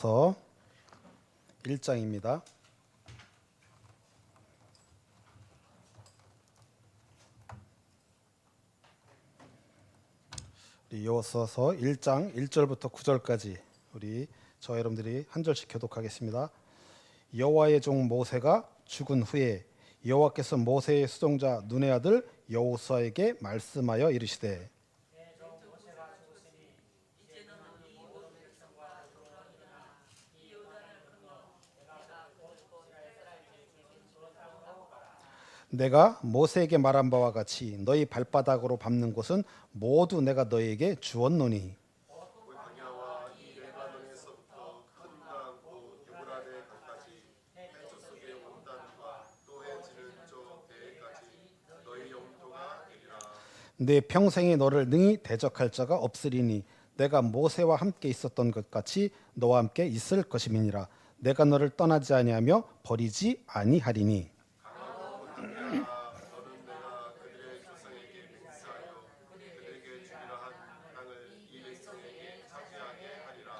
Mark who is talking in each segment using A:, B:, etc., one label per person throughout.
A: 서 1장입니다. 여호수아서 1장 1절부터 9절까지 저 여러분들이 한 절씩 교독하겠습니다. 여호와의 종 모세가 죽은 후에 여호와께서 모세의 수종자 눈의 아들 여호수아에게 말씀하여 이르시되 내가 모세에게 말한 바와 같이 너희 발바닥으로 밟는 곳은 모두 내가 너희에게 주었노니
B: 광야와 이 레바논에서부터 큰 강구 유브라데 강까지 해저 속의 원단과 또 해지는 저 배까지 너희 영토가 되리라.
A: 내 평생에 너를 능히 대적할 자가 없으리니 내가 모세와 함께 있었던 것 같이 너와 함께 있을 것임이니라. 내가 너를 떠나지 아니하며 버리지 아니하리니
B: 너는 내가 그들의 조상에게 맹세하여 그들에게 주리라 한 땅을 이 백성에게 차지하게 하리라.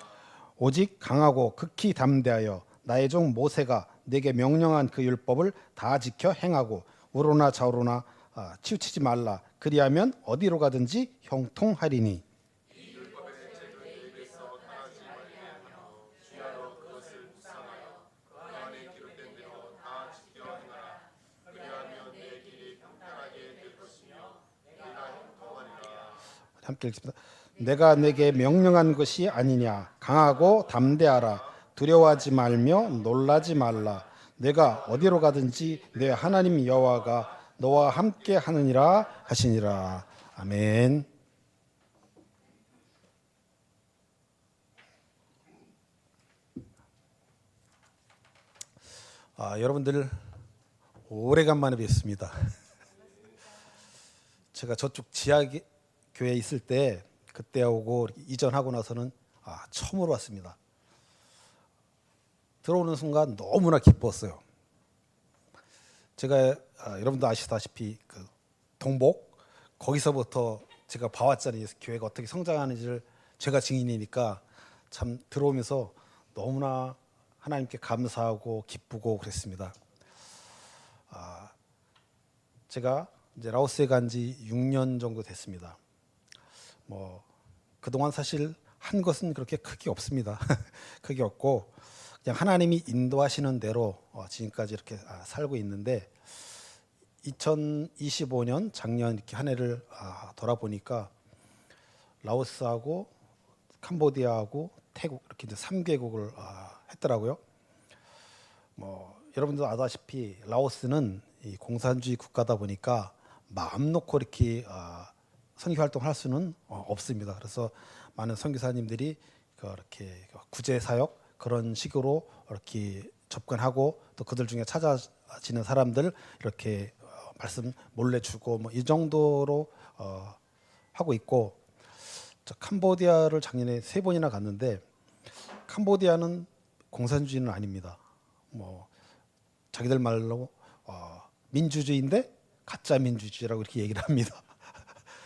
A: 오직 강하고 극히 담대하여 나의 종 모세가 내게 명령한 그 율법을 다 지켜 행하고 우로나 좌우로나 치우치지 말라. 그리하면 어디로 가든지 형통하리니
B: 이 율법의 책을 내 입에서 떠나지 말게 하며 주야로 그것을 묵상하여 그 안에 기록된 대로 다 지켜 행하라. 그리하면 내 길이 평탄하게 될 것이며 내가 형통하리라.
A: 함께 읽습니다. 내가 내게 명령한 것이 아니냐. 강하고 담대하라. 두려워하지 말며 놀라지 말라. 내가 어디로 가든지 내 하나님 여호와가 너와 함께 하느니라 하시니라. 아멘. 여러분들 오래간만에 뵙습니다. 제가 저쪽 지하 교회에 있을 때 그때 오고 이전하고 나서는 처음으로 왔습니다. 들어오는 순간 너무나 기뻤어요. 제가 여러분도 아시다시피 그 동복 거기서부터 제가 봐왔잖아요. 교회가 어떻게 성장하는지를 제가 증인이니까 참 들어오면서 너무나 하나님께 감사하고 기쁘고 그랬습니다. 제가 이제 라오스에 간 지 6년 정도 됐습니다. 그동안 사실 한 것은 그렇게 크게 없습니다. 크게 없고 그냥 하나님이 인도하시는 대로 지금까지 이렇게 살고 있는데 2025년 작년 이렇게 한 해를 돌아보니까 라오스하고 캄보디아하고 태국 이렇게 이제 3개국을 했더라고요. 여러분도 아다시피 라오스는 이 공산주의 국가다 보니까 마음 놓고 이렇게 선교 활동할 수는 없습니다. 그래서 많은 선교사님들이 이렇게 구제 사역 그런 식으로 이렇게 접근하고 또 그들 중에 찾아지는 사람들 이렇게 말씀 몰래 주고 이 정도로 하고 있고, 저 캄보디아를 작년에 3번이나 갔는데 캄보디아는 공산주의는 아닙니다. 자기들 말로 민주주의인데 가짜 민주주의라고 이렇게 얘기를 합니다.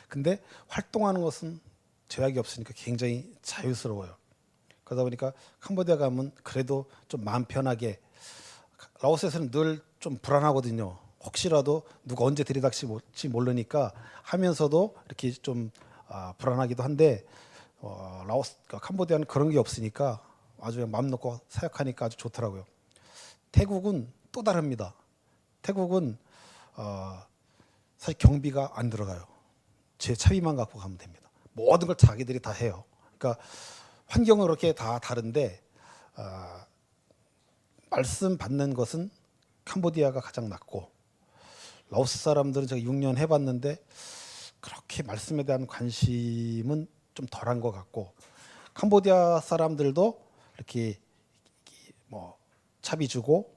A: 근데 활동하는 것은 제약이 없으니까 굉장히 자유스러워요. 그러다 보니까 캄보디아 가면 그래도 좀 마음 편하게, 라오스에서는 늘 좀 불안하거든요. 혹시라도 누가 언제 들이닥칠지 모르니까 하면서도 이렇게 좀 불안하기도 한데 캄보디아는 그런 게 없으니까 아주 그냥 마음 놓고 사역하니까 아주 좋더라고요. 태국은 또 다릅니다. 태국은 사실 경비가 안 들어가요. 제 차비만 갖고 가면 됩니다. 모든 걸 자기들이 다 해요. 그러니까 환경은 그렇게 다 다른데 말씀 받는 것은 캄보디아가 가장 낫고, 라오스 사람들은 제가 6년 해봤는데 그렇게 말씀에 대한 관심은 좀 덜한 것 같고, 캄보디아 사람들도 이렇게 차비 주고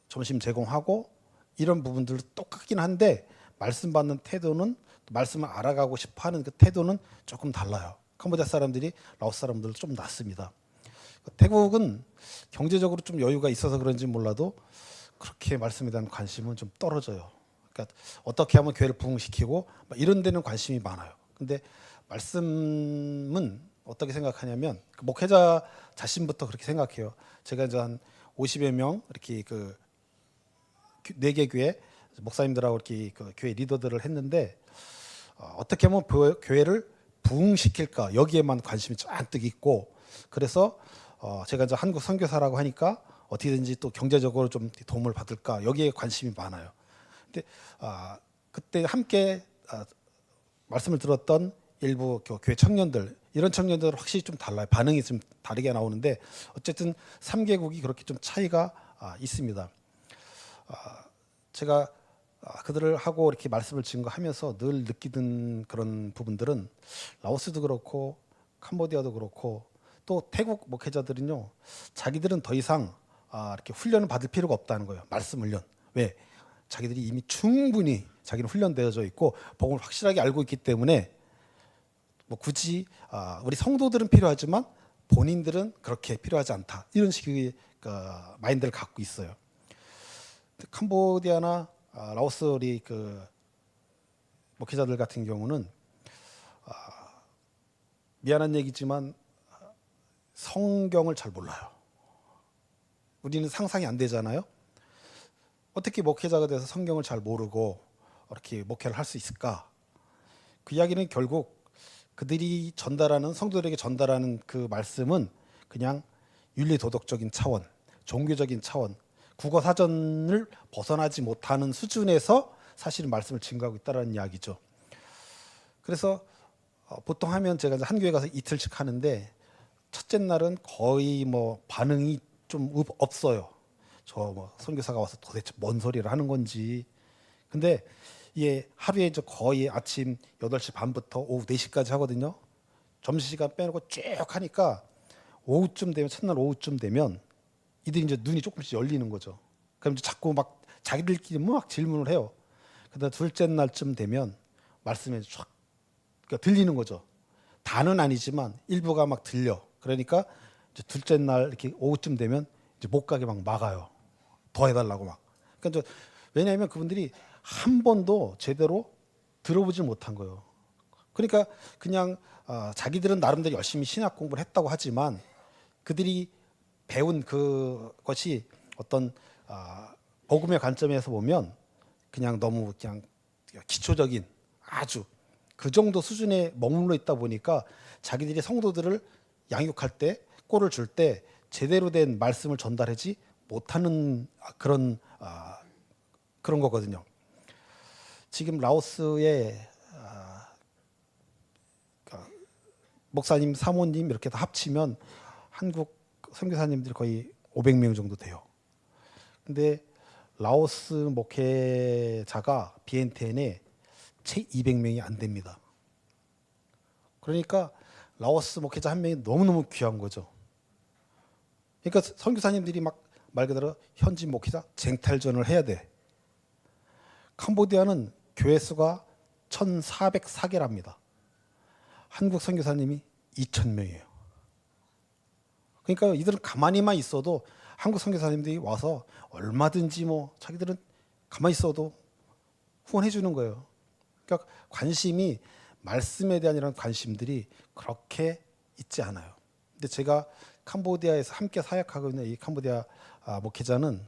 A: 점심 제공하고 이런 부분들도 똑같긴 한데 말씀 받는 태도는, 말씀을 알아가고 싶어하는 그 태도는 조금 달라요. 캄보디아 사람들이 라오스 사람들도 좀 낫습니다. 태국은 경제적으로 좀 여유가 있어서 그런지 몰라도 그렇게 말씀에 대한 관심은 좀 떨어져요. 그러니까 어떻게 하면 교회를 부흥시키고 이런 데는 관심이 많아요. 근데 말씀은 어떻게 생각하냐면 그 목회자 자신부터 그렇게 생각해요. 제가 이제 한 50여 명 이렇게 그 4개 교회 목사님들하고 이렇게 그 교회 리더들을 했는데 어떻게 하면 교회를 부흥시킬까 여기에만 관심이 잔뜩 있고 그래서 제가 이제 한국 선교사라고 하니까 어떻게든지 또 경제적으로 좀 도움을 받을까 여기에 관심이 많아요. 근데 그때 함께 말씀을 들었던 일부 교회 청년들 이런 청년들은 확실히 좀 달라요. 반응이 좀 다르게 나오는데 어쨌든 3개국이 그렇게 좀 차이가 있습니다. 제가 그들을 하고 이렇게 말씀을 증거하면서 늘 느끼던 그런 부분들은 라오스도 그렇고 캄보디아도 그렇고 또 태국 목회자들은요 자기들은 더 이상 이렇게 훈련을 받을 필요가 없다는 거예요. 말씀 훈련. 왜? 자기들이 이미 충분히 자기는 훈련되어져 있고 복음을 확실하게 알고 있기 때문에 뭐 굳이 우리 성도들은 필요하지만 본인들은 그렇게 필요하지 않다. 이런 식의 마인드를 갖고 있어요. 캄보디아나 라오스 우리 그 목회자들 같은 경우는 미안한 얘기지만 성경을 잘 몰라요. 우리는 상상이 안 되잖아요. 어떻게 목회자가 돼서 성경을 잘 모르고 이렇게 목회를 할 수 있을까? 그 이야기는 결국 그들이 전달하는 성도들에게 전달하는 그 말씀은 그냥 윤리 도덕적인 차원, 종교적인 차원, 국어 사전을 벗어나지 못하는 수준에서 사실은 말씀을 증거하고 있다는 이야기죠. 그래서 보통 하면 제가 이제 한 교회 가서 이틀씩 하는데 첫째 날은 거의 뭐 반응이 좀 없어요. 저 뭐 선교사가 와서 도대체 뭔 소리를 하는 건지. 근데 이게 하루에 이제 거의 아침 8시 반부터 오후 4시까지 하거든요. 점심시간 빼놓고 쭉 하니까 오후쯤 되면 첫날 오후쯤 되면 이들이 이제 눈이 조금씩 열리는 거죠. 그럼 이제 자꾸 막 자기들끼리 막 질문을 해요. 그다음 둘째 날쯤 되면 말씀이 쫙 그러니까 들리는 거죠. 다는 아니지만 일부가 막 들려. 그러니까 이제 둘째 날 이렇게 오후쯤 되면 이제 못 가게 막 막아요. 더 해달라고 막. 그러니까 이제 왜냐하면 그분들이 한 번도 제대로 들어보지 못한 거예요. 그러니까 그냥 자기들은 나름대로 열심히 신학 공부를 했다고 하지만 그들이 배운 그것이 어떤 복음의 관점에서 보면 그냥 너무 그냥 기초적인 아주 그 정도 수준에 머물러 있다 보니까 자기들이 성도들을 양육할 때 꼴을 줄 때 제대로 된 말씀을 전달하지 못하는 그런 거거든요. 지금 라오스의 목사님, 사모님 이렇게 다 합치면 한국 선교사님들이 거의 500명 정도 돼요. 근데 라오스 목회자가 비엔텐에 채 200명이 안 됩니다. 그러니까 라오스 목회자 한 명이 너무너무 귀한 거죠. 그러니까 선교사님들이 막 말 그대로 현지 목회자 쟁탈전을 해야 돼. 캄보디아는 교회 수가 1,404개랍니다. 한국 선교사님이 2,000명이에요. 그러니까 이들은 가만히만 있어도 한국 선교사님들이 와서 얼마든지 뭐 자기들은 가만히 있어도 후원해 주는 거예요. 그러니까 관심이 말씀에 대한 이런 관심들이 그렇게 있지 않아요. 근데 제가 캄보디아에서 함께 사역하고 있는 이 캄보디아 목회자는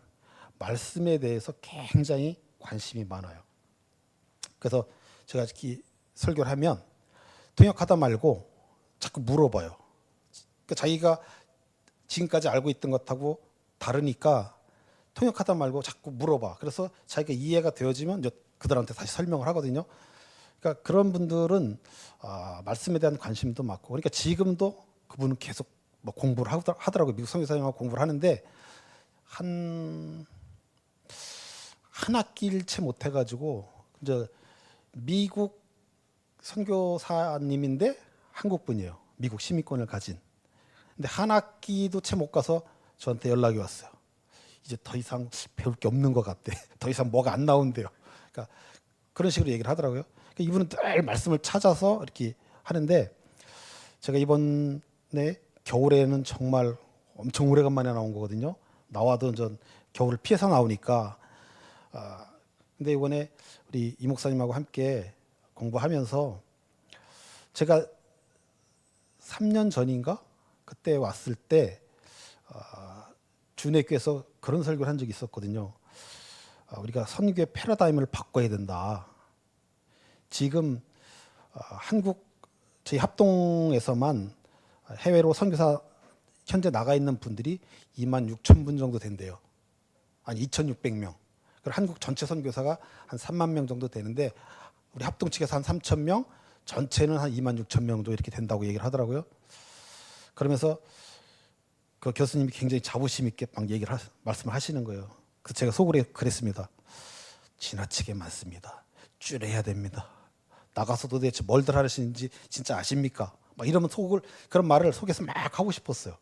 A: 말씀에 대해서 굉장히 관심이 많아요. 그래서 제가 이렇게 설교를 하면 통역하다 말고 자꾸 물어봐요. 그러니까 자기가 지금까지 알고 있던 것하고 다르니까 통역하다 말고 자꾸 물어봐. 그래서 자기가 이해가 되어지면 이제 그들한테 다시 설명을 하거든요. 그러니까 그런 분들은 말씀에 대한 관심도 많고, 그러니까 지금도 그분은 계속 뭐 공부를 하더라고요. 미국 선교사님하고 공부를 하는데 한 학기를 채 못 해가지고 이제 미국 선교사님인데 한국 분이에요. 미국 시민권을 가진. 근데 한 학기도 채 못 가서 저한테 연락이 왔어요. 이제 더 이상 배울 게 없는 것 같대. 더 이상 뭐가 안 나온대요. 그러니까 그런 식으로 얘기를 하더라고요. 그러니까 이분은 늘 말씀을 찾아서 이렇게 하는데 제가 이번에 겨울에는 정말 엄청 오래간만에 나온 거거든요. 나와도 전 겨울을 피해서 나오니까. 근데 이번에 우리 이 목사님하고 함께 공부하면서 제가 3년 전인가 그때 왔을 때 준회교에서 그런 설교를 한 적이 있었거든요. 우리가 선교의 패러다임을 바꿔야 된다. 지금 한국 저희 합동에서만 해외로 선교사 현재 나가 있는 분들이 26,000분 정도 된대요. 아니 2,600명. 그리고 한국 전체 선교사가 한 3만 명 정도 되는데 우리 합동 측에서 한 3,000명, 전체는 한 26,000명 정도 이렇게 된다고 얘기를 하더라고요. 그러면서 그 교수님이 굉장히 자부심 있게 막 말씀을 하시는 거예요. 그래서 제가 속으로 그랬습니다. 지나치게 많습니다. 줄여야 됩니다. 나가서 도대체 뭘들 하시는지 진짜 아십니까? 막 이러면 그런 말을 속에서 막 하고 싶었어요.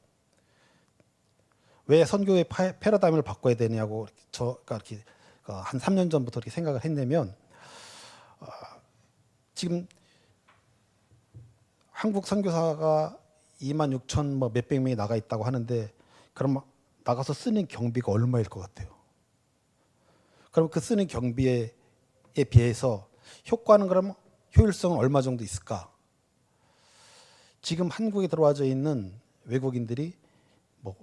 A: 왜 선교의 패러다임을 바꿔야 되냐고 저가 이렇게 한 3년 전부터 이렇게 생각을 했냐면 지금 한국 선교사가 26,000 뭐 몇백 명이 나가 있다고 하는데 그럼 나가서 쓰는 경비가 얼마일 것 같아요? 그럼 그 쓰는 경비에 비해서 효과는 그럼 효율성은 얼마 정도 있을까? 지금 한국에 들어와져 있는 외국인들이 뭐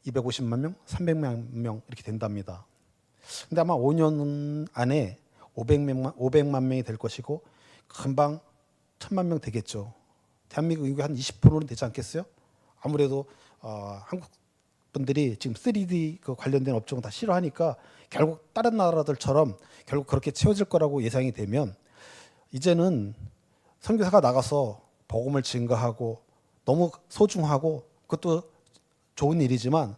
A: 250만 명, 300만 명 이렇게 된답니다. 근데 아마 5년 안에 500만 명이 될 것이고 금방 1,000만 명 되겠죠. 대한민국 인구의 한 20%는 되지 않겠어요? 아무래도 한국 분들이 지금 3D 그 관련된 업종을 다 싫어하니까 결국 다른 나라들처럼 결국 그렇게 채워질 거라고 예상이 되면 이제는 선교사가 나가서 복음을 증거하고 너무 소중하고 그것도 좋은 일이지만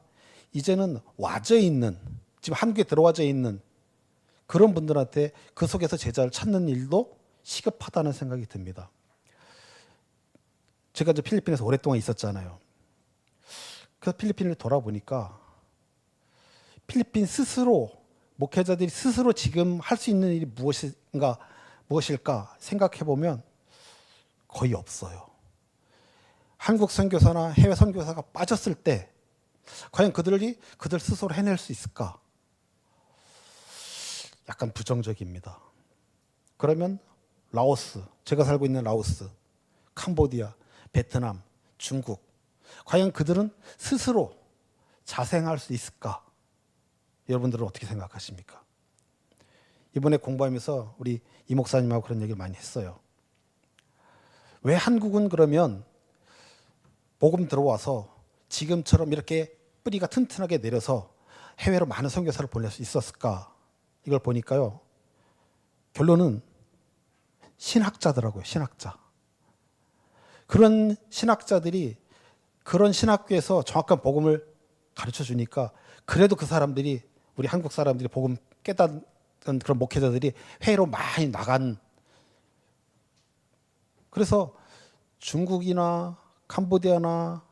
A: 이제는 와져 있는 지금 한국에 들어와져 있는 그런 분들한테 그 속에서 제자를 찾는 일도 시급하다는 생각이 듭니다. 제가 이제 필리핀에서 오랫동안 있었잖아요. 그래서 필리핀을 돌아보니까 필리핀 스스로 목회자들이 스스로 지금 할 수 있는 일이 무엇일까 생각해 보면 거의 없어요. 한국 선교사나 해외 선교사가 빠졌을 때 과연 그들 스스로 해낼 수 있을까? 약간 부정적입니다. 그러면 라오스, 제가 살고 있는 라오스, 캄보디아, 베트남, 중국, 과연 그들은 스스로 자생할 수 있을까? 여러분들은 어떻게 생각하십니까? 이번에 공부하면서 우리 이 목사님하고 그런 얘기를 많이 했어요. 왜 한국은 그러면 복음 들어와서 지금처럼 이렇게 뿌리가 튼튼하게 내려서 해외로 많은 선교사를 보낼 수 있었을까? 이걸 보니까요. 결론은 신학자더라고요. 신학자. 그런 신학자들이 그런 신학교에서 정확한 복음을 가르쳐 주니까 그래도 그 사람들이 우리 한국 사람들이 복음 깨닫는 그런 목회자들이 해외로 많이 나간 그래서 중국이나 캄보디아나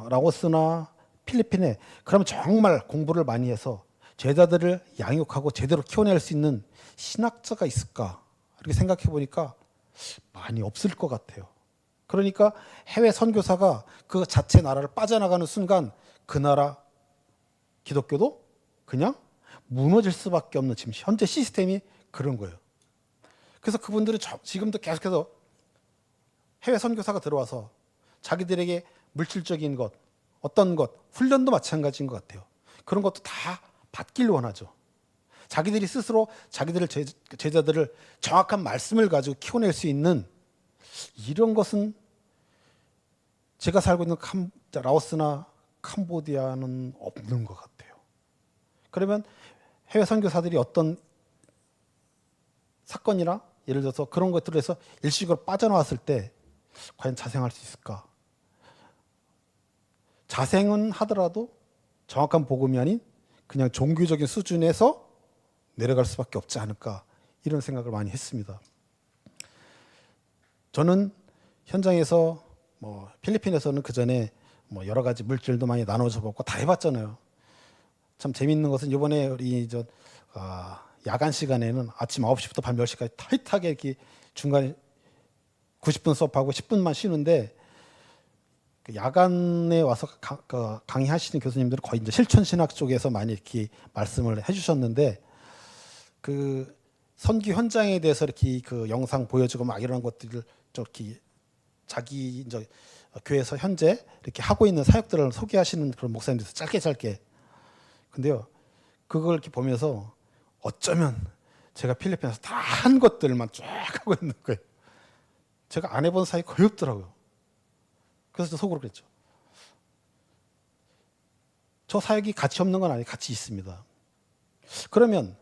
A: 라오스나 필리핀에 그러면 정말 공부를 많이 해서 제자들을 양육하고 제대로 키워낼 수 있는 신학자가 있을까? 이렇게 생각해 보니까 많이 없을 것 같아요. 그러니까 해외 선교사가 그 자체 나라를 빠져나가는 순간 그 나라 기독교도 그냥 무너질 수밖에 없는 지금 현재 시스템이 그런 거예요. 그래서 그분들은 지금도 계속해서 해외 선교사가 들어와서 자기들에게 물질적인 것, 어떤 것, 훈련도 마찬가지인 것 같아요. 그런 것도 다 받길 원하죠. 자기들이 스스로 자기들을 제자들을 정확한 말씀을 가지고 키워낼 수 있는 이런 것은 제가 살고 있는 라오스나 캄보디아는 없는 것 같아요. 그러면 해외 선교사들이 어떤 사건이나 예를 들어서 그런 것들을 해서 일시적으로 빠져나왔을 때 과연 자생할 수 있을까? 자생은 하더라도 정확한 복음이 아닌 그냥 종교적인 수준에서 내려갈 수밖에 없지 않을까 이런 생각을 많이 했습니다. 저는 현장에서 필리핀에서는 그 전에 여러 가지 물질도 많이 나눠줘 보고 다 해봤잖아요. 참 재밌는 것은 이번에 우리 야간 시간에는 아침 9시부터 밤 10시까지 타이트하게 이렇게 중간에 90분 수업하고 10분만 쉬는데 그 야간에 와서 강의하시는 교수님들은 거의 이제 실천 신학 쪽에서 많이 이렇게 말씀을 해주셨는데 그 선교 현장에 대해서 이렇게 그 영상 보여주고 막 이런 것들을 좀 이렇게 자기 이제 교회에서 현재 이렇게 하고 있는 사역들을 소개하시는 그런 목사님들 짧게. 근데요, 그걸 이렇게 보면서 어쩌면 제가 필리핀에서 다 한 것들만 쫙 하고 있는 거예요. 제가 안 해본 사역이 거의 없더라고요. 그래서 저 속으로 그랬죠. 저 사역이 가치 없는 건 아니에요. 가치 있습니다. 그러면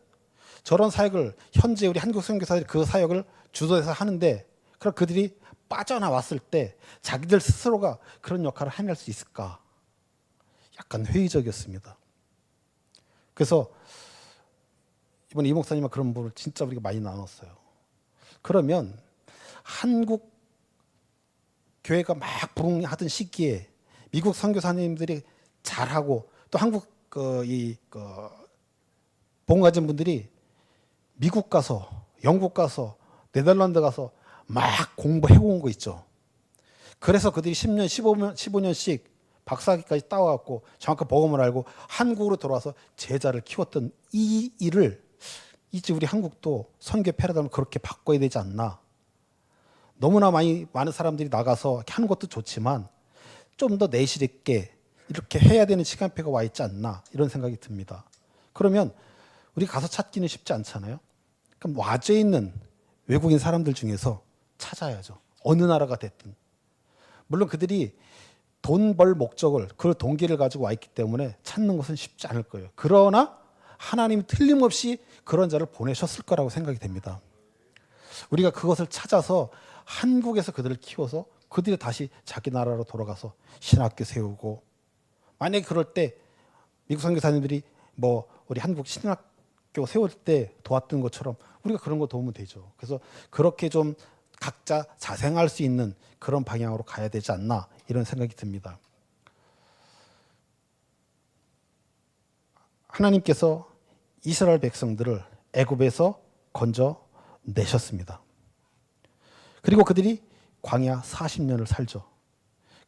A: 저런 사역을 현재 우리 한국 선교사들이 그 사역을 주도해서 하는데 그럼 그들이 빠져나왔을 때 자기들 스스로가 그런 역할을 해낼 수 있을까? 약간 회의적이었습니다. 그래서 이번에 이 목사님과 그런 부분을 진짜 우리가 많이 나눴어요. 그러면 한국 교회가 막 부흥하던 시기에 미국 선교사님들이 잘하고 또 한국 복음 가진 분들이 미국 가서 영국 가서 네덜란드 가서 막 공부해 온 거 있죠. 그래서 그들이 10년, 15년씩 박사학위까지 따와갖고 정확한 복음을 알고 한국으로 돌아와서 제자를 키웠던 이 일을 이제 우리 한국도 선교 패러다임을 그렇게 바꿔야 되지 않나. 너무나 많은 사람들이 나가서 이렇게 하는 것도 좋지만 좀 더 내실 있게 이렇게 해야 되는 시간표가 와 있지 않나 이런 생각이 듭니다. 그러면 우리 가서 찾기는 쉽지 않잖아요. 그럼 와져 있는 외국인 사람들 중에서 찾아야죠. 어느 나라가 됐든. 물론 그들이 돈 벌 목적을 그 동기를 가지고 와 있기 때문에 찾는 것은 쉽지 않을 거예요. 그러나 하나님이 틀림없이 그런 자를 보내셨을 거라고 생각이 됩니다. 우리가 그것을 찾아서 한국에서 그들을 키워서 그들이 다시 자기 나라로 돌아가서 신학교 세우고, 만약에 그럴 때 미국 선교사님들이 뭐 우리 한국 신학교 세울 때 도왔던 것처럼 우리가 그런 거 도우면 되죠. 그래서 그렇게 좀 각자 자생할 수 있는 그런 방향으로 가야 되지 않나 이런 생각이 듭니다. 하나님께서 이스라엘 백성들을 애굽에서 건져 내셨습니다. 그리고 그들이 광야 40년을 살죠.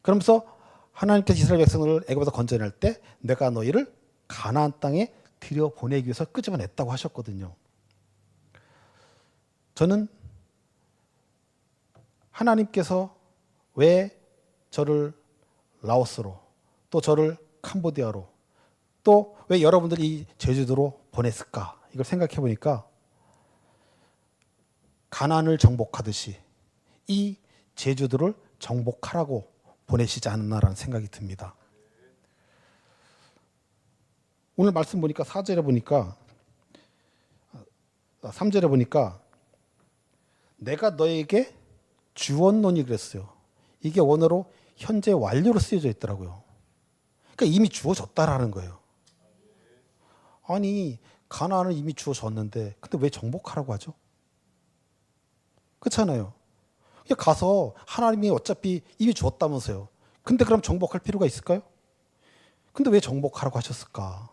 A: 그러면서 하나님께서 이스라엘 백성을 애굽에서 건져낼 때 내가 너희를 가나안 땅에 들여보내기 위해서 끄집어냈다고 하셨거든요. 저는 하나님께서 왜 저를 라오스로 또 저를 캄보디아로 또 왜 여러분들이 이 제주도로 보냈을까? 이걸 생각해 보니까 가나안을 정복하듯이 이 제주도를 정복하라고 보내시지 않았나라는 생각이 듭니다. 오늘 말씀 보니까 4절에 보니까 3절에 보니까 내가 너에게 주었노니 그랬어요. 이게 원어로 현재 완료로 쓰여져 있더라고요. 그러니까 이미 주어졌다라는 거예요. 아니 가나안은 이미 주어졌는데 근데 왜 정복하라고 하죠? 그렇잖아요. 그냥 가서 하나님이 어차피 이미 주었다면서요. 근데 그럼 정복할 필요가 있을까요? 근데 왜 정복하라고 하셨을까?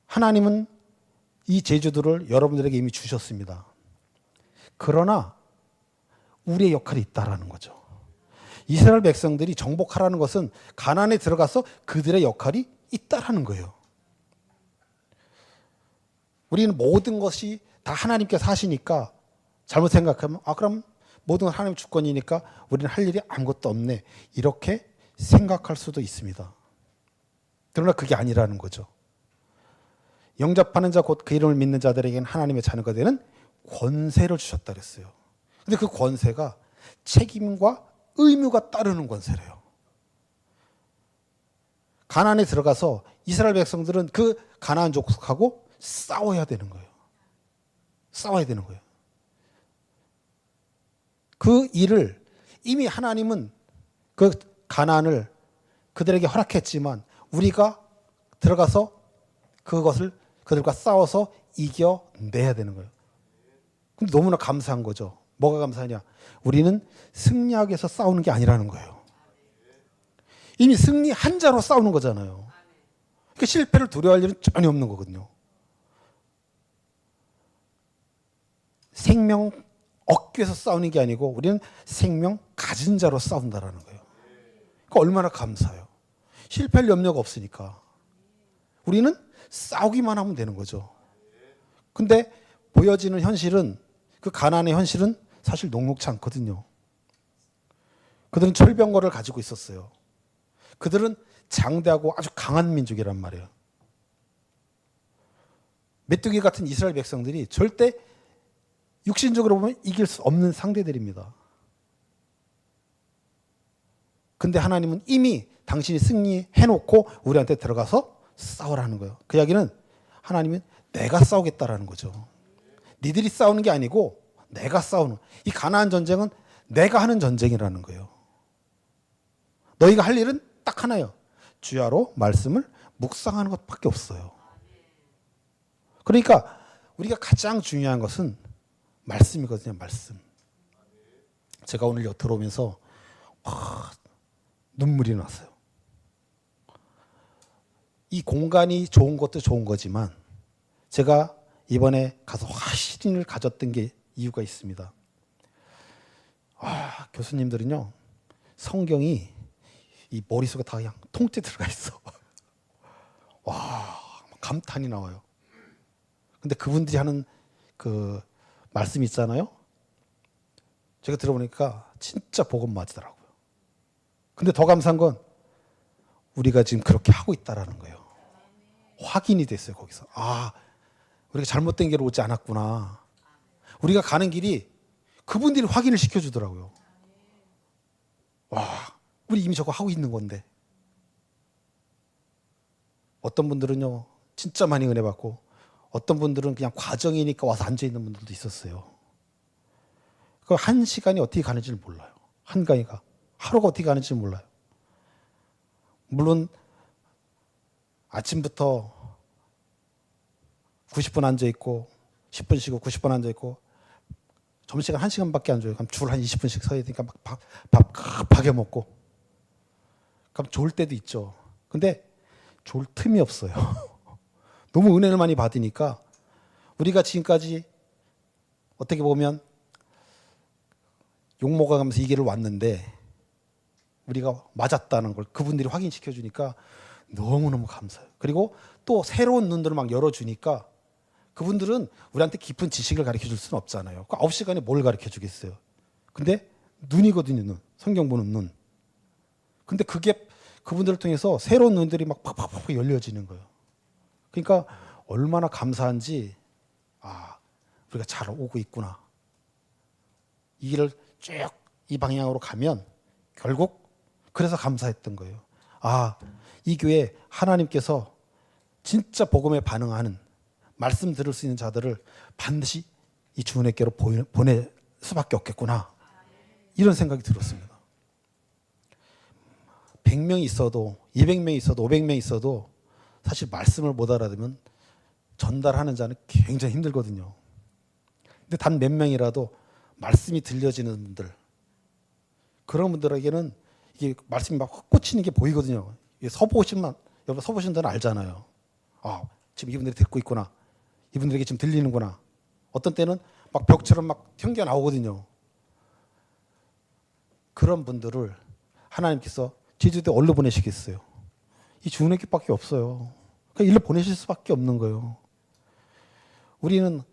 A: 하나님은 이 제주도를 여러분들에게 이미 주셨습니다. 그러나 우리의 역할이 있다라는 거죠. 이스라엘 백성들이 정복하라는 것은 가나안에 들어가서 그들의 역할이 있다라는 거예요. 우리는 모든 것이 다 하나님께서 하시니까 잘못 생각하면 그럼 모든 건 하나님 주권이니까 우리는 할 일이 아무것도 없네 이렇게 생각할 수도 있습니다. 그러나 그게 아니라는 거죠. 영접하는 자 곧 그 이름을 믿는 자들에게는 하나님의 자녀가 되는 권세를 주셨다 그랬어요. 근데 그 권세가 책임과 의무가 따르는 권세래요. 가나안에 들어가서 이스라엘 백성들은 그 가나안 족속하고 싸워야 되는 거예요. 싸워야 되는 거예요. 그 일을 이미 하나님은 그 가나안을 그들에게 허락했지만 우리가 들어가서 그것을 그들과 싸워서 이겨내야 되는 거예요. 근데 너무나 감사한 거죠. 뭐가 감사하냐? 우리는 승리하기 위해서 싸우는 게 아니라는 거예요. 이미 승리한 자로 싸우는 거잖아요. 그러니까 실패를 두려워할 일은 전혀 없는 거거든요. 생명 얻기 위해서 싸우는 게 아니고 우리는 생명 가진 자로 싸운다라는 거예요. 그러니까 얼마나 감사해요. 실패할 염려가 없으니까. 우리는 싸우기만 하면 되는 거죠. 근데 보여지는 현실은 그 가나안의 현실은 사실 녹록치 않거든요. 그들은 철병거를 가지고 있었어요. 그들은 장대하고 아주 강한 민족이란 말이에요. 메뚜기 같은 이스라엘 백성들이 절대 육신적으로 보면 이길 수 없는 상대들입니다. 근데 하나님은 이미 당신이 승리해놓고 우리한테 들어가서 싸우라는 거예요. 그 이야기는 하나님은 내가 싸우겠다라는 거죠. 니들이 싸우는 게 아니고 내가 싸우는, 이 가나안 전쟁은 내가 하는 전쟁이라는 거예요. 너희가 할 일은 딱 하나예요. 주야로 말씀을 묵상하는 것밖에 없어요. 그러니까 우리가 가장 중요한 것은 말씀이거든요. 말씀. 제가 오늘 들어오면서 눈물이 났어요. 이 공간이 좋은 것도 좋은 거지만 제가 이번에 가서 확신을 가졌던 게 이유가 있습니다. 교수님들은요, 성경이 이 머릿속에 다 그냥 통째 들어가 있어. 와, 감탄이 나와요. 근데 그분들이 하는 그 말씀 있잖아요. 제가 들어보니까 진짜 복음 맞더라고요. 근데 더 감사한 건 우리가 지금 그렇게 하고 있다라는 거예요. 확인이 됐어요, 거기서. 우리가 잘못된 길로 오지 않았구나. 우리가 가는 길이 그분들이 확인을 시켜주더라고요. 와, 우리 이미 저거 하고 있는 건데. 어떤 분들은요, 진짜 많이 은혜 받고, 어떤 분들은 그냥 과정이니까 와서 앉아있는 분들도 있었어요. 그 한 시간이 어떻게 가는지를 몰라요. 한가위가. 하루가 어떻게 가는지 몰라요. 물론 아침부터 90분 앉아있고 10분 쉬고 90분 앉아있고 점심시간 1시간밖에 안 줘요. 그럼 줄 한 20분씩 서야 되니까 막 밥 급하게 먹고 그럼 좋을 때도 있죠. 근데 좋을 틈이 없어요. 너무 은혜를 많이 받으니까 우리가 지금까지 어떻게 보면 욕먹어가면서 이 길을 왔는데 우리가 맞았다는 걸 그분들이 확인시켜 주니까 너무너무 감사해요. 그리고 또 새로운 눈들을 막 열어주니까 그분들은 우리한테 깊은 지식을 가르쳐 줄 수는 없잖아요. 그 9시간에 뭘 가르쳐 주겠어요. 근데 눈이거든요, 눈. 성경 보는 눈. 근데 그게 그분들을 통해서 새로운 눈들이 막 팍팍팍 열려지는 거예요. 그러니까 얼마나 감사한지, 우리가 잘 오고 있구나. 이 길을 쭉 이 방향으로 가면 결국 그래서 감사했던 거예요. 이 교회 하나님께서 진짜 복음에 반응하는 말씀 들을 수 있는 자들을 반드시 이 주은혜께로 보낼 수밖에 없겠구나. 이런 생각이 들었습니다. 100명이 있어도 200명이 있어도 500명이 있어도 사실 말씀을 못 알아들으면 전달하는 자는 굉장히 힘들거든요. 근데 단 몇 명이라도 말씀이 들려지는 분들, 그런 분들에게는 이게 말씀이 막 확 꽂히는 게 보이거든요. 서보신 분들은 알잖아요. 지금 이분들이 듣고 있구나. 이분들에게 지금 들리는구나. 어떤 때는 막 벽처럼 막 튕겨나오거든요. 그런 분들을 하나님께서 제주도에 어디로 보내시겠어요? 이 주은혜 길밖에 없어요. 그러니까 일로 보내실 수밖에 없는 거예요. 우리는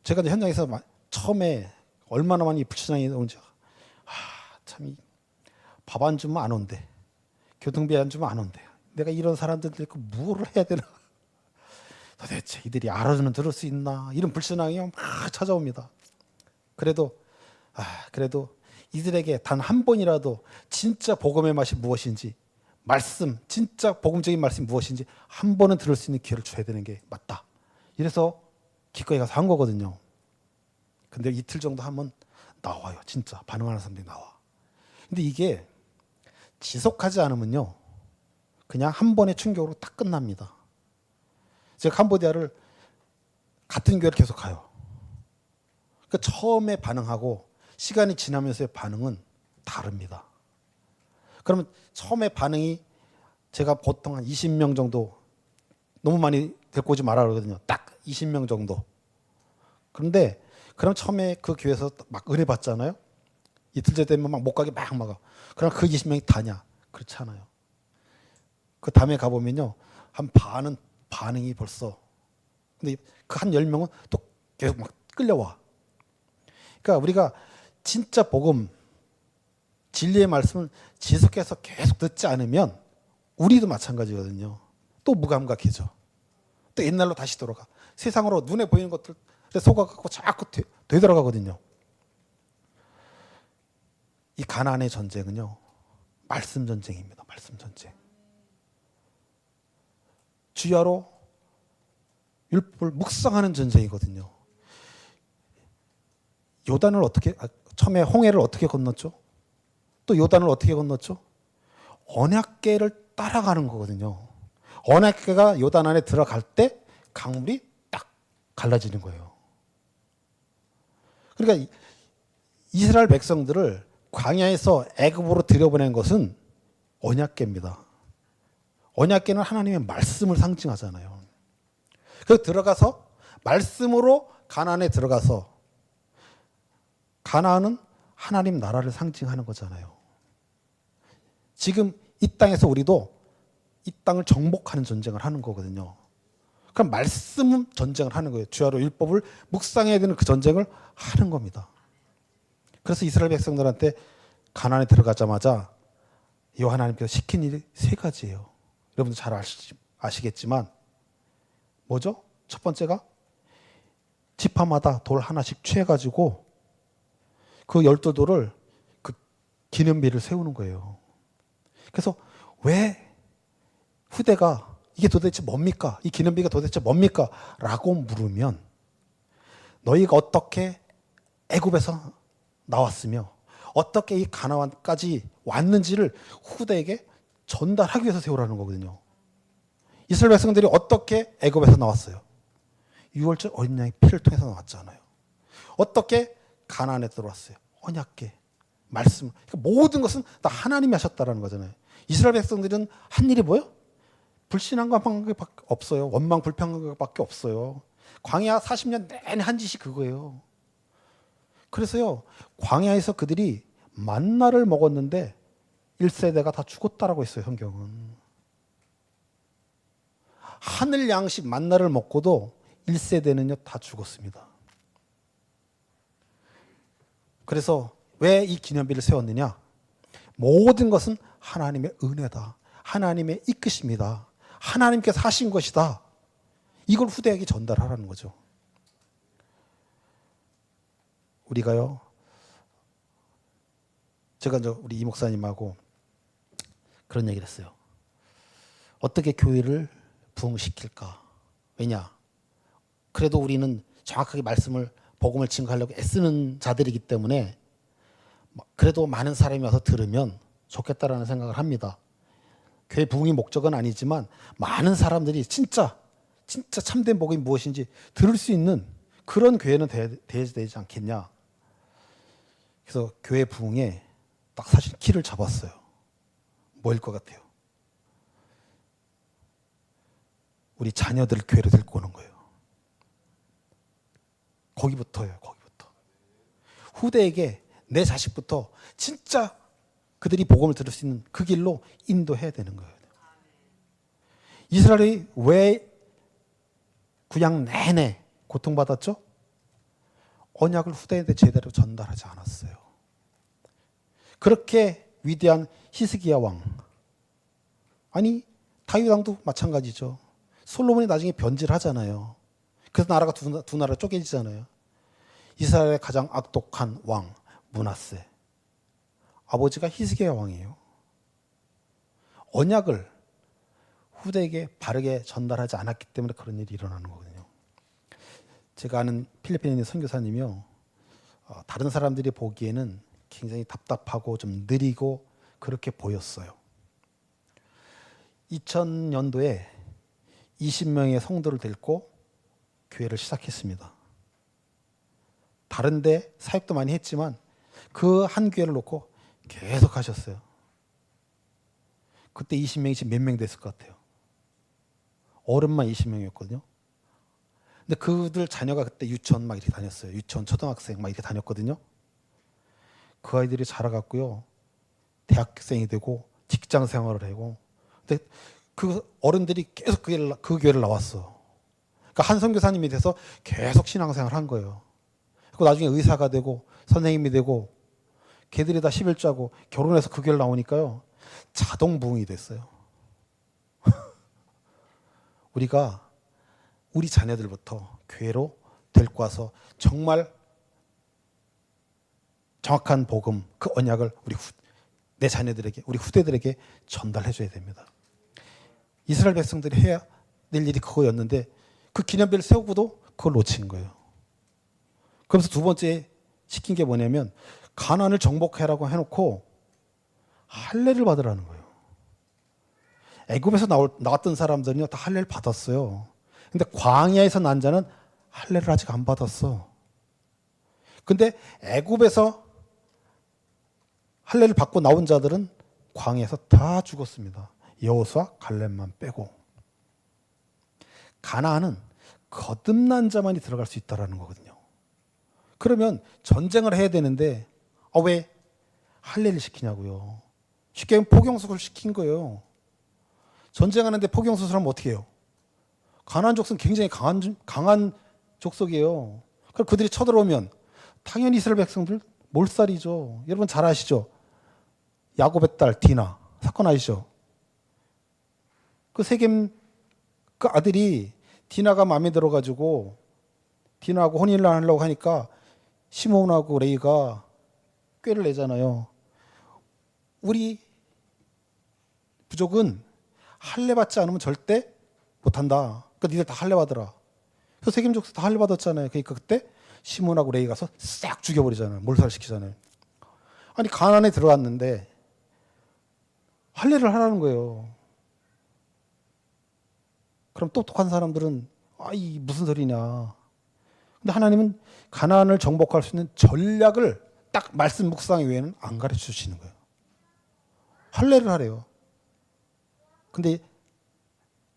A: 제가 이제 현장에서 처음에 얼마나 많이 불신앙이 오는지 참 밥 안 주면 안 온대. 교통비 안 주면 안 온대. 내가 이런 사람들 데리고 뭐를 해야 되나. 도대체 이들이 알아주는 들을 수 있나. 이런 불신앙이 막 찾아옵니다. 그래도 이들에게 단 한 번이라도 진짜 복음의 맛이 무엇인지, 말씀, 진짜 복음적인 말씀이 무엇인지 한 번은 들을 수 있는 기회를 줘야 되는 게 맞다. 이래서 기꺼이 가서 한 거거든요. 근데 이틀 정도 하면 나와요. 진짜 반응하는 사람들이 나와. 근데 이게 지속하지 않으면요, 그냥 한 번의 충격으로 딱 끝납니다. 제가 캄보디아를 같은 교회를 계속 가요. 그러니까 처음에 반응하고 시간이 지나면서의 반응은 다릅니다. 그러면 처음에 반응이 제가 보통 한 20명 정도, 너무 많이 데리고 오지 말아 그러거든요. 딱 20명 정도. 그런데 그럼 처음에 그 교회에서 막 은혜 받잖아요. 이틀째 되면 막 못 가게 막 막아. 그럼 그 20명이 다냐? 그렇지 않아요. 그 다음에 가보면요, 한 반은 반응이 벌써. 근데 그 한 10명은 또 계속 막 끌려와. 그러니까 우리가 진짜 복음, 진리의 말씀을 지속해서 계속 듣지 않으면 우리도 마찬가지거든요. 또 무감각해져. 또 옛날로 다시 돌아가. 세상으로 눈에 보이는 것들에 속아갖고 자꾸 되돌아가거든요. 이 가나안의 전쟁은요, 말씀 전쟁입니다. 말씀 전쟁. 주야로 율법을 묵상하는 전쟁이거든요. 요단을 어떻게, 처음에 홍해를 어떻게 건넜죠? 또 요단을 어떻게 건넜죠? 언약궤를 따라가는 거거든요. 언약궤가 요단 안에 들어갈 때 강물이 딱 갈라지는 거예요. 그러니까 이스라엘 백성들을 광야에서 애굽으로 들여보낸 것은 언약궤입니다. 언약궤는 하나님의 말씀을 상징하잖아요. 그래서 들어가서 말씀으로 가나안에 들어가서 가나안은 하나님 나라를 상징하는 거잖아요. 지금 이 땅에서 우리도 이 땅을 정복하는 전쟁을 하는 거거든요. 그럼 말씀 전쟁을 하는 거예요. 주야로 율법을 묵상해야 되는 그 전쟁을 하는 겁니다. 그래서 이스라엘 백성들한테 가나안에 들어가자마자 여호와 하나님께서 시킨 일이 세 가지예요. 여러분들 잘 아시겠지만 뭐죠? 첫 번째가 지파마다 돌 하나씩 취해가지고 그 12돌을 그 기념비를 세우는 거예요. 그래서 왜 후대가 이게 도대체 뭡니까? 이 기념비가 도대체 뭡니까? 라고 물으면 너희가 어떻게 애굽에서 나왔으며 어떻게 이 가나안까지 왔는지를 후대에게 전달하기 위해서 세우라는 거거든요. 이스라엘 백성들이 어떻게 애굽에서 나왔어요? 유월절 어린 양의 피를 통해서 나왔잖아요. 어떻게 가나안에 들어왔어요? 언약궤, 말씀. 그러니까 모든 것은 다 하나님이 하셨다라는 거잖아요. 이스라엘 백성들은 한 일이 뭐예요? 불신한 것밖에 없어요. 원망 불평한 것밖에 없어요. 광야 40년 내내 한 짓이 그거예요. 그래서요, 광야에서 그들이 만나를 먹었는데 1세대가 다 죽었다라고 했어요, 성경은. 하늘 양식 만나를 먹고도 1세대는요, 다 죽었습니다. 그래서 왜 이 기념비를 세웠느냐? 모든 것은 하나님의 은혜다. 하나님의 이끄십니다. 하나님께서 하신 것이다. 이걸 후대에게 전달하라는 거죠. 우리가요, 제가 우리 이 목사님하고 그런 얘기를 했어요. 어떻게 교회를 부흥시킬까? 왜냐? 그래도 우리는 정확하게 말씀을, 복음을 증거하려고 애쓰는 자들이기 때문에 그래도 많은 사람이 와서 들으면 좋겠다라는 생각을 합니다. 교회 부흥이 목적은 아니지만 많은 사람들이 진짜 참된 복음이 무엇인지 들을 수 있는 그런 교회는 돼야 되지 않겠냐. 그래서 교회 부흥에 딱 사실 키를 잡았어요. 뭐일 것 같아요? 우리 자녀들을 교회로 데리고 오는 거예요. 거기부터예요. 거기부터. 후대에게 내 자식부터 진짜 그들이 복음을 들을 수 있는 그 길로 인도해야 되는 거예요. 이스라엘이 왜 구약 내내 고통받았죠? 언약을 후대에 제대로 전달하지 않았어요. 그렇게 위대한 히스기야 왕, 아니 다윗 왕도 마찬가지죠. 솔로몬이 나중에 변질하잖아요. 그래서 나라가 두 나라 쪼개지잖아요. 이스라엘의 가장 악독한 왕 므낫세, 아버지가 히스기야 왕이에요. 언약을 후대에게 바르게 전달하지 않았기 때문에 그런 일이 일어나는 거거든요. 제가 아는 필리핀에 있는 선교사님이요, 다른 사람들이 보기에는 굉장히 답답하고 좀 느리고 그렇게 보였어요. 2000년도에 20명의 성도를 데리고 교회를 시작했습니다. 다른 데 사역도 많이 했지만 그 한 교회를 놓고 계속 하셨어요. 그때 20명이 지금 몇 명 됐을 것 같아요? 어른만 20명이었거든요. 근데 그들 자녀가 그때 유치원 막 이렇게 다녔어요. 유치원, 초등학생 막 이렇게 다녔거든요. 그 아이들이 자라갔고요, 대학생이 되고 직장 생활을 하고. 근데 그 어른들이 계속 그 교회를 나왔어. 그러니까 한 선교사님이 돼서 계속 신앙생활을 한 거예요. 그리고 나중에 의사가 되고 선생님이 되고 걔들이 다 11자고 결혼해서 그 교회를 나오니까요. 자동 부흥이 됐어요. 우리가 우리 자녀들부터 교회로 데리고 와서 정말 정확한 복음, 그 언약을 내 자녀들에게, 우리 후대들에게 전달해 줘야 됩니다. 이스라엘 백성들이 해야 될 일이 그거였는데 그 기념비를 세우고도 그걸 놓친 거예요. 그러면서 두 번째 시킨 게 뭐냐면 가나안을 정복해라고 해놓고 할례를 받으라는 거예요. 애굽에서 나왔던 사람들은요 다 할례를 받았어요. 근데 광야에서 난 자는 할례를 아직 안 받았어. 근데 애굽에서 할례를 받고 나온 자들은 광야에서 다 죽었습니다. 여호수아, 갈렙만 빼고. 가나안은 거듭난 자만이 들어갈 수 있다라는 거거든요. 그러면 전쟁을 해야 되는데 왜 할례를 시키냐고요. 쉽게 하면 포경수술 시킨 거예요. 전쟁하는데 포경수술하면 어떻게 해요? 가나안 족속은 굉장히 강한 족속이에요. 그럼 그들이 쳐들어오면 당연히 이스라엘 백성들 몰살이죠. 여러분 잘 아시죠? 야곱의 딸 디나 사건 아시죠? 그 세겜 그 아들이 디나가 마음에 들어가지고 디나하고 혼인을 하려고 하니까 시몬하고 레이가 꾀를 내잖아요. 우리 부족은 할례 받지 않으면 절대 못한다. 그러니까 니들 다 할례 받으라. 그래서 세겜 족속 다 할례 받았잖아요. 그러니까 그때 시몬하고 레이 가서 싹 죽여버리잖아요. 몰살시키잖아요. 아니 가나안에 들어갔는데 할례를 하라는 거예요. 그럼 똑똑한 사람들은 이 무슨 소리냐. 근데 하나님은 가나안을 정복할 수 있는 전략을 딱 말씀 묵상 외에는 안 가르쳐 주시는 거예요. 할례를 하래요. 근데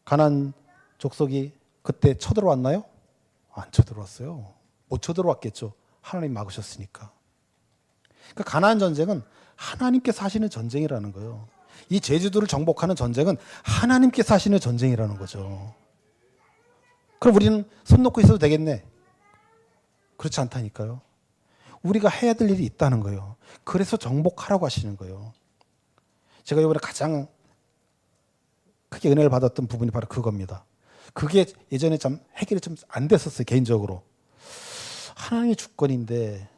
A: 가나안 족속이 그때 쳐들어왔나요? 안 쳐들어왔어요. 못 쳐들어왔겠죠. 하나님 막으셨으니까. 그러니까 가나안 전쟁은 하나님께서 하시는 전쟁이라는 거예요. 이 제주도를 정복하는 전쟁은 하나님께서 하시는 전쟁이라는 거죠. 그럼 우리는 손 놓고 있어도 되겠네. 그렇지 않다니까요. 우리가 해야 될 일이 있다는 거예요. 그래서 정복하라고 하시는 거예요. 제가 이번에 가장 크게 은혜를 받았던 부분이 바로 그겁니다. 그게 예전에 참 해결이 좀 안 됐었어요. 개인적으로. 하나님의 주권인데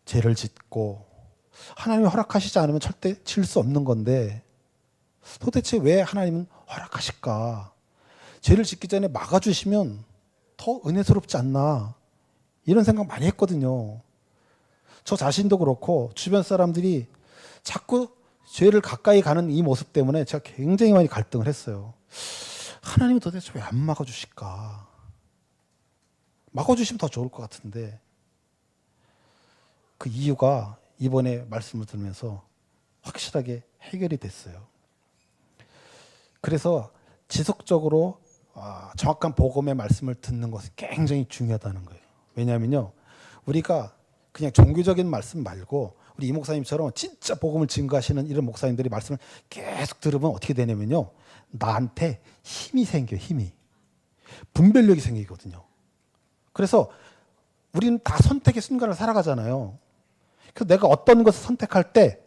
A: 죄를 짓고 하나님이 허락하시지 않으면 절대 칠 수 없는 건데 도대체 왜 하나님은 허락하실까? 죄를 짓기 전에 막아주시면 더 은혜스럽지 않나? 이런 생각 많이 했거든요. 저 자신도 그렇고 주변 사람들이 자꾸 죄를 가까이 가는 이 모습 때문에 제가 굉장히 많이 갈등을 했어요. 하나님이 도대체 왜 안 막아주실까? 막아주시면 더 좋을 것 같은데 그 이유가 이번에 말씀을 들으면서 확실하게 해결이 됐어요. 그래서 지속적으로 정확한 복음의 말씀을 듣는 것이 굉장히 중요하다는 거예요. 왜냐하면요, 우리가 그냥 종교적인 말씀 말고 우리 이 목사님처럼 진짜 복음을 증거하시는 이런 목사님들이 말씀을 계속 들으면 어떻게 되냐면요, 나한테 힘이 생겨요. 힘이. 분별력이 생기거든요. 그래서 우리는 다 선택의 순간을 살아가잖아요. 그래서 내가 어떤 것을 선택할 때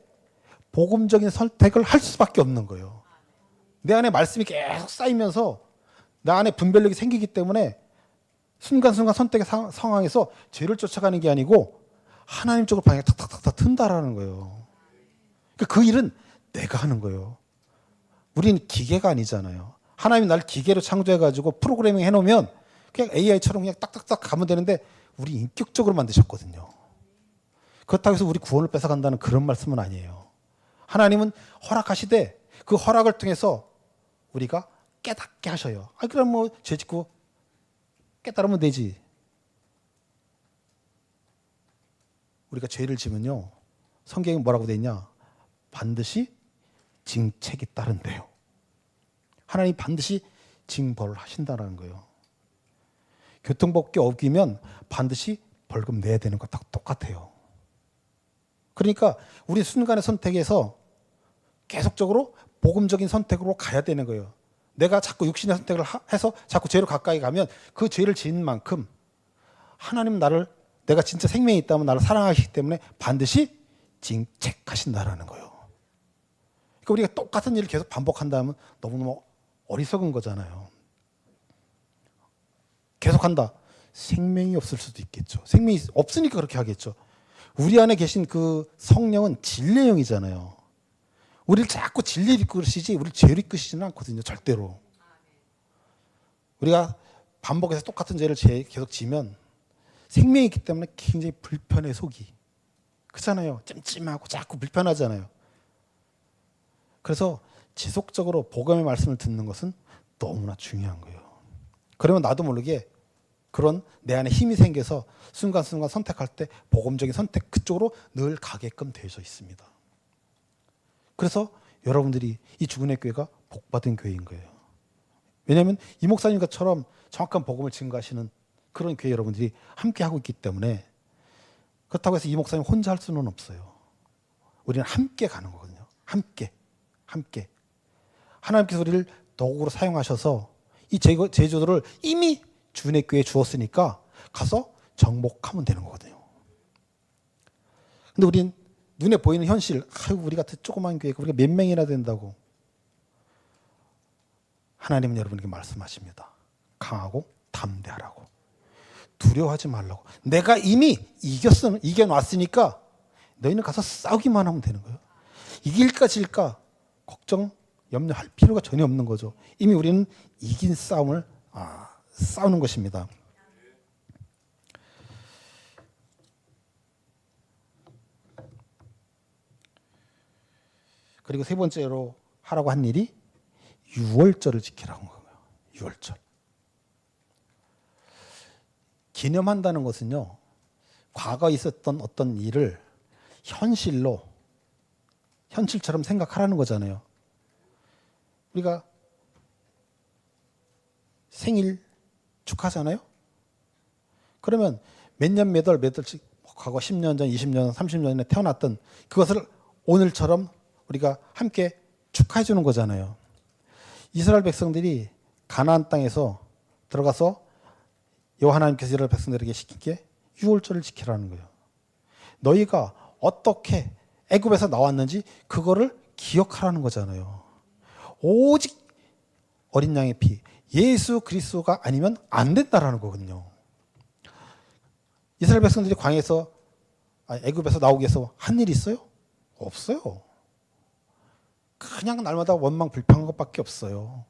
A: 복음적인 선택을 할 수밖에 없는 거예요. 내 안에 말씀이 계속 쌓이면서 나 안에 분별력이 생기기 때문에 순간순간 선택의 상황에서 죄를 쫓아가는 게 아니고 하나님 쪽으로 방향이 탁탁탁탁 튼다라는 거예요. 그 일은 내가 하는 거예요. 우리는 기계가 아니잖아요. 하나님이 나를 기계로 창조해가지고 프로그래밍 해놓으면 그냥 AI처럼 그냥 딱딱딱 가면 되는데 우리 인격적으로 만드셨거든요. 그렇다고 해서 우리 구원을 뺏어간다는 그런 말씀은 아니에요. 하나님은 허락하시되 그 허락을 통해서 우리가 깨닫게 하셔요. 그럼 뭐 죄 짓고 깨달으면 되지. 우리가 죄를 지면요, 성경에 뭐라고 돼 있냐? 반드시 징책이 따른대요. 하나님 반드시 징벌을 하신다는 거예요. 교통법규 어기면 반드시 벌금 내야 되는 거 딱 똑같아요. 그러니까 우리 순간의 선택에서 계속적으로 복음적인 선택으로 가야 되는 거예요. 내가 자꾸 육신의 선택을 해서 자꾸 죄로 가까이 가면 그 죄를 지은 만큼 하나님 나를 내가 진짜 생명이 있다면 나를 사랑하시기 때문에 반드시 징책하신다라는 거예요. 그러니까 우리가 똑같은 일을 계속 반복한다면 너무너무 어리석은 거잖아요. 계속한다. 생명이 없을 수도 있겠죠. 생명이 없으니까 그렇게 하겠죠. 우리 안에 계신 그 성령은 진리의 영이잖아요. 우리를 자꾸 진리를 이끌으시지 우리를 죄로 이끄시지는 않거든요. 절대로. 우리가 반복해서 똑같은 죄를 계속 지면 생명이 있기 때문에 굉장히 불편해 속이. 그렇잖아요. 찜찜하고 자꾸 불편하잖아요. 그래서 지속적으로 복음의 말씀을 듣는 것은 너무나 중요한 거예요. 그러면 나도 모르게 그런 내 안에 힘이 생겨서 순간순간 선택할 때 복음적인 선택 그쪽으로 늘 가게끔 되어져 있습니다. 그래서 여러분들이 이 주근의 교회가 복받은 교회인 거예요. 왜냐하면 이 목사님 것처럼 정확한 복음을 증거하시는 그런 교회 여러분들이 함께 하고 있기 때문에 그렇다고 해서 이 목사님 혼자 할 수는 없어요. 우리는 함께 가는 거거든요. 함께. 하나님께서 우리를 도구로 사용하셔서 이 제주도를 이미 주의 교회에 주었으니까 가서 정복하면 되는 거거든요. 근데 우린 눈에 보이는 현실, 우리 같은 조그만 교회가 우리가 몇 명이나 된다고. 하나님은 여러분에게 말씀하십니다. 강하고 담대하라고. 두려워하지 말라고. 내가 이미 이겨놨으니까 너희는 가서 싸우기만 하면 되는 거예요. 이길까 질까 걱정, 염려할 필요가 전혀 없는 거죠. 이미 우리는 이긴 싸움을 싸우는 것입니다. 그리고 세 번째로 하라고 한 일이 유월절을 지키라고 한 거예요. 유월절. 기념한다는 것은요, 과거에 있었던 어떤 일을 현실처럼 생각하라는 거잖아요. 우리가 생일 축하하잖아요. 그러면 몇 년 몇 월씩 과거 10년 전, 20년, 30년 전에 태어났던 그것을 오늘처럼 우리가 함께 축하해 주는 거잖아요. 이스라엘 백성들이 가나안 땅에서 들어가서 여호와 하나님께서 이스라엘 백성들에게 시킨 게 유월절을 지키라는 거예요. 너희가 어떻게 애굽에서 나왔는지 그거를 기억하라는 거잖아요. 오직 어린 양의 피, 예수 그리스도가 아니면 안 된다라는 거거든요. 이스라엘 백성들이 애굽에서 나오기 위해서 한 일이 있어요? 없어요. 그냥 날마다 원망 불평한 것밖에 없어요.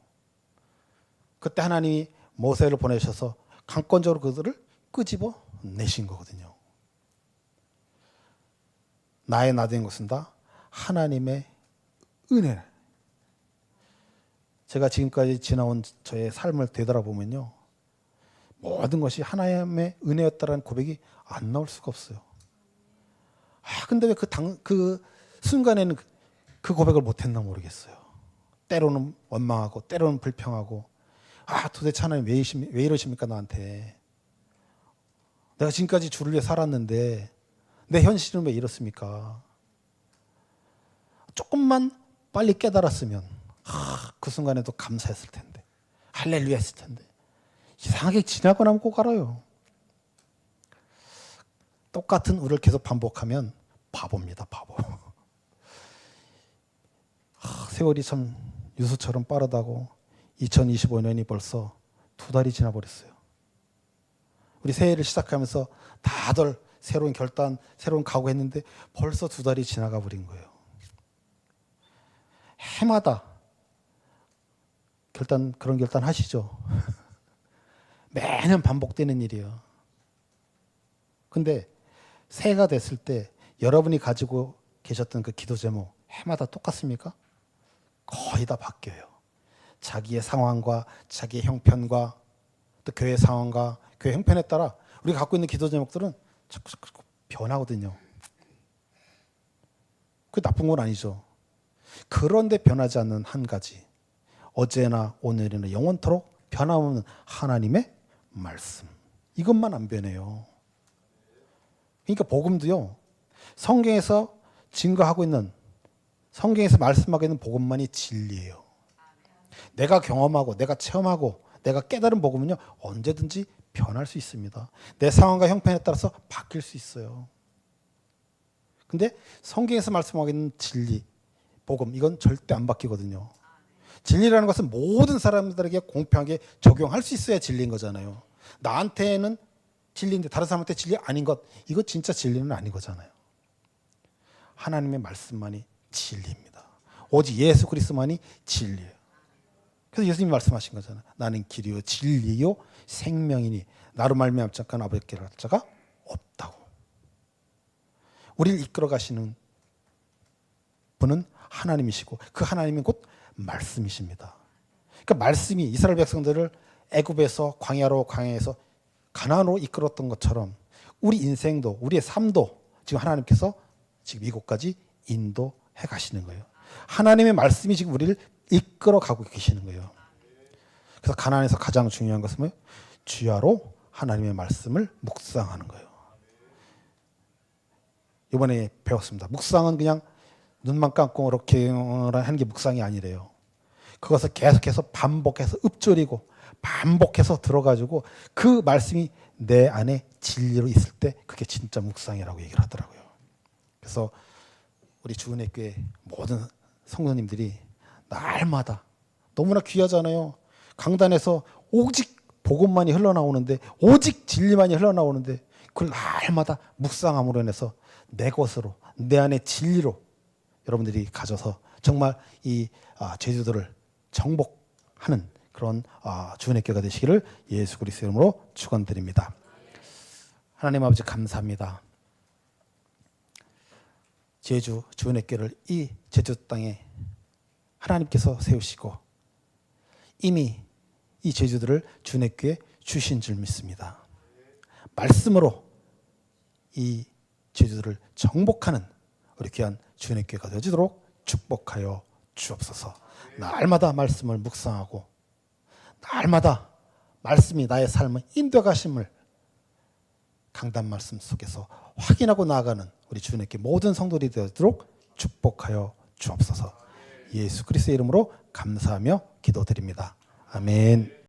A: 그때 하나님이 모세를 보내셔서 강권적으로 그들을 끄집어 내신 거거든요. 나의 나된 것은 다 하나님의 은혜. 제가 지금까지 지나온 저의 삶을 되돌아보면요, 모든 것이 하나님의 은혜였다라는 고백이 안 나올 수가 없어요. 근데 왜 그 순간에는 그 고백을 못했나 모르겠어요. 때로는 원망하고 때로는 불평하고, 도대체 하나님 왜 이러십니까 나한테. 내가 지금까지 주를 위해 살았는데 내 현실은 왜 이렇습니까. 조금만 빨리 깨달았으면 그 순간에도 감사했을 텐데, 할렐루야 했을 텐데. 이상하게 지나고 나면 꼭 알아요. 똑같은 우를 계속 반복하면 바보입니다. 바보. 세월이 참 유수처럼 빠르다고 2025년이 벌써 2달이 지나버렸어요. 우리 새해를 시작하면서 다들 새로운 결단, 새로운 각오했는데 벌써 2달이 지나가 버린 거예요. 해마다 그런 결단 하시죠. 매년 반복되는 일이에요. 근데 새해가 됐을 때 여러분이 가지고 계셨던 그 기도 제목 해마다 똑같습니까? 거의 다 바뀌어요. 자기의 상황과 자기의 형편과 또 교회 상황과 교회 형편에 따라 우리가 갖고 있는 기도 제목들은 자꾸 변하거든요. 그게 나쁜 건 아니죠. 그런데 변하지 않는 한 가지, 어제나 오늘이나 영원토록 변함없는 하나님의 말씀, 이것만 안 변해요. 그러니까 복음도요, 성경에서 증거하고 있는, 성경에서 말씀하고 있는 복음만이 진리예요. 내가 경험하고 내가 체험하고 내가 깨달은 복음은요 언제든지 변할 수 있습니다. 내 상황과 형편에 따라서 바뀔 수 있어요. 근데 성경에서 말씀하고 있는 진리, 복음, 이건 절대 안 바뀌거든요. 진리라는 것은 모든 사람들에게 공평하게 적용할 수 있어야 진리인 거잖아요. 나한테는 진리인데 다른 사람한테 진리 아닌 것, 이거 진짜 진리는 아닌 거잖아요. 하나님의 말씀만이 진리입니다. 오직 예수 그리스도만이 진리예요. 그래서 예수님이 말씀하신 거잖아요. 나는 길이요 진리요 생명이니 나로 말미암지 않고는 아버지께 갈 자가 없다고. 우리를 이끌어 가시는 분은 하나님이시고 그 하나님은 곧 말씀이십니다. 그러니까 말씀이 이스라엘 백성들을 애굽에서 광야에서 가나안으로 이끌었던 것처럼 우리 인생도 우리의 삶도 지금 하나님께서 지금 이곳까지 인도해 가시는 거예요. 하나님의 말씀이 지금 우리를 이끌어 가고 계시는 거예요. 그래서 가나안에서 가장 중요한 것은 뭐예요? 주야로 하나님의 말씀을 묵상하는 거예요. 이번에 배웠습니다. 묵상은 그냥 눈만 감고 이렇게 하는 게 묵상이 아니래요. 그것을 계속해서 반복해서 읊조리고 반복해서 들어가지고 그 말씀이 내 안에 진리로 있을 때 그게 진짜 묵상이라고 얘기를 하더라고요. 그래서 우리 주은혜 교회 모든 성도님들이 날마다 너무나 귀하잖아요. 강단에서 오직 복음만이 흘러나오는데 오직 진리만이 흘러나오는데 그걸 날마다 묵상함으로 인해서 내 것으로 내 안에 진리로 여러분들이 가져서 정말 이 제주도를 정복하는 그런 주은혜 교회가 되시기를 예수 그리스도 이름으로 축원드립니다. 하나님 아버지 감사합니다. 제주 주은혜 교회를 이 제주 땅에 하나님께서 세우시고 이미 이 제주도를 주은혜 교회에 주신 줄 믿습니다. 말씀으로 이 제주도를 정복하는 우리 귀한 주은혜 교회가 되어지도록 축복하여 주옵소서. 날마다 말씀을 묵상하고 날마다 말씀이 나의 삶을 인도해 가심을 강단 말씀 속에서 확인하고 나아가는 우리 주은혜 교회 모든 성도들이 되도록 축복하여 주옵소서. 예수 그리스도의 이름으로 감사하며 기도드립니다. 아멘.